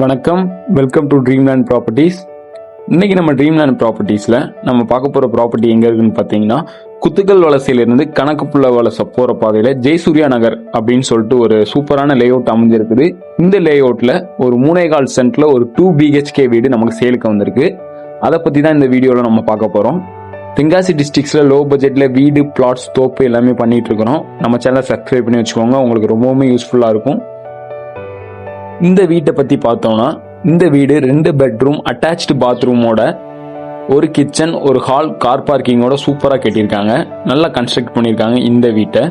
வணக்கம், welcome to Dreamland properties. இன்னைக்கு நம்ம ட்ரீம்லேண்ட் ப்ராப்பர்ட்டிஸில் நம்ம பார்க்க போகிற ப்ராப்பர்ட்டி எங்கே இருக்குன்னு பார்த்தீங்கன்னா, குத்துக்கல் வலசையிலிருந்து கணக்குப்புள்ள வலசை போகிற பாதையில் ஜெயசூர்யா நகர் அப்படின்னு சொல்லிட்டு ஒரு சூப்பரான லே அவுட் அமைஞ்சிருக்குது. இந்த லே அவுட்டில் ஒரு 3.25 சென்ட்ல ஒரு 2 BHK வீடு நமக்கு சேலுக்கு வந்திருக்கு. அதை பற்றி தான் இந்த வீடியோவில் நம்ம பார்க்க போகிறோம். தென்காசி டிஸ்ட்ரிக்ட்ஸில் லோ பட்ஜெட்டில் வீடு, பிளாட்ஸ், தோப்பு எல்லாமே பண்ணிட்டு இருக்கிறோம். நம்ம சேனலை சப்ஸ்கிரைப் பண்ணி வச்சுக்கோங்க, உங்களுக்கு ரொம்பவுமே யூஸ்ஃபுல்லாக இருக்கும். இந்த வீட்டை பற்றி பார்த்தோம்னா, இந்த வீடு 2 பெட்ரூம் அட்டாச்டு பாத்ரூமோட, ஒரு கிச்சன், ஒரு ஹால், கார் பார்க்கிங்கோட சூப்பராக கட்டியிருக்காங்க. நல்லா கன்ஸ்ட்ரக்ட் பண்ணியிருக்காங்க இந்த வீட்டை.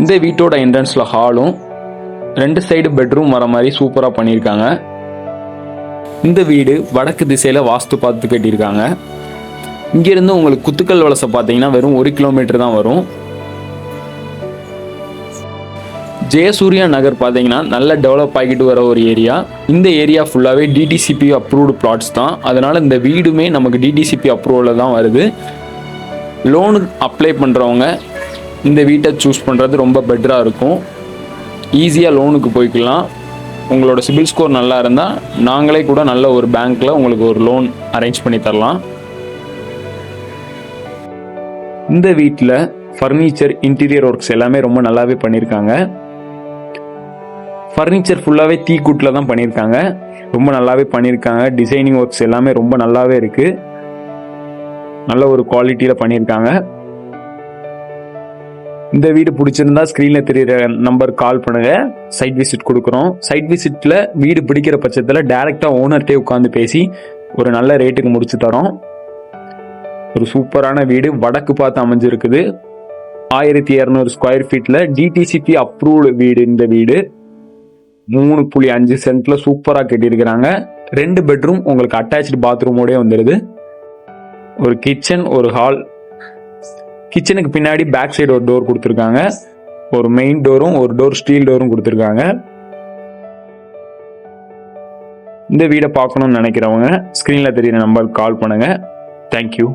இந்த வீட்டோட என்ட்ரன்ஸில் ஹாலும் 2 சைடு பெட்ரூம் வர மாதிரி சூப்பராக பண்ணியிருக்காங்க. இந்த வீடு வடக்கு திசையில் வாஸ்து பார்த்து கட்டியிருக்காங்க. இங்கேருந்து உங்களுக்கு குத்துக்கல் வலசை பார்த்தீங்கன்னா வெறும் 1 கிலோமீட்டர் தான் வரும். ஜெயசூர்யா நகர் பார்த்தீங்கன்னா நல்ல டெவலப் ஆகிட்டு வர ஒரு ஏரியா. இந்த ஏரியா ஃபுல்லாகவே டிடிசிபி அப்ரூவ்டு பிளாட்ஸ் தான். அதனால் இந்த வீடுமே நமக்கு டிடிசிபி அப்ரூவலில் தான் வருது. லோனுக்கு அப்ளை பண்ணுறவங்க இந்த வீட்டை சூஸ் பண்ணுறது ரொம்ப பெட்டராக இருக்கும். ஈஸியாக லோனுக்கு போய்க்கலாம். உங்களோட சிபில் ஸ்கோர் நல்லா இருந்தால் நாங்களே கூட நல்ல ஒரு பேங்க்கில் உங்களுக்கு ஒரு லோன் அரேஞ்ச் பண்ணி தரலாம். இந்த வீட்டில் ஃபர்னிச்சர், இன்டீரியர் ஒர்க்ஸ் எல்லாமே ரொம்ப நல்லாவே பண்ணியிருக்காங்க. ஃபர்னிச்சர் ஃபுல்லாகவே தீக்குட்டில் தான் பண்ணியிருக்காங்க. ரொம்ப நல்லாவே பண்ணியிருக்காங்க. டிசைனிங் ஒர்க்ஸ் எல்லாமே ரொம்ப நல்லாவே இருக்குது. நல்ல ஒரு குவாலிட்டியில் பண்ணியிருக்காங்க. இந்த வீடு பிடிச்சிருந்தா ஸ்க்ரீனில் தெரியுற நம்பர் கால் பண்ணுங்கள். சைட் விசிட் கொடுக்குறோம். சைட் விசிட்டில் வீடு பிடிக்கிற பட்சத்தில் டைரெக்டாக ஓனர்கிட்டே உட்காந்து பேசி ஒரு நல்ல ரேட்டுக்கு முடிச்சு தரோம். ஒரு சூப்பரான வீடு வடக்கு பார்த்து அமைஞ்சிருக்குது. 1200 ஸ்கொயர் ஃபீட்டில் டிடிசிபி அப்ரூவ்டு வீடு. இந்த வீடு 3.5 சென்ட்ல சூப்பராக கட்டியிருக்கிறாங்க. 2 பெட்ரூம் உங்களுக்கு அட்டாச்சு பாத்ரூமோடய வந்துடுது. ஒரு கிச்சன், ஒரு ஹால். கிச்சனுக்கு பின்னாடி பேக் சைடு ஒரு டோர் கொடுத்துருக்காங்க. ஒரு மெயின் டோரும் ஒரு டோர் ஸ்டீல் டோரும் கொடுத்துருக்காங்க. இந்த வீடை பார்க்கணும்னு நினைக்கிறவங்க ஸ்க்ரீனில் தெரியுற நம்பருக்கு கால் பண்ணுங்க. தேங்க்யூ.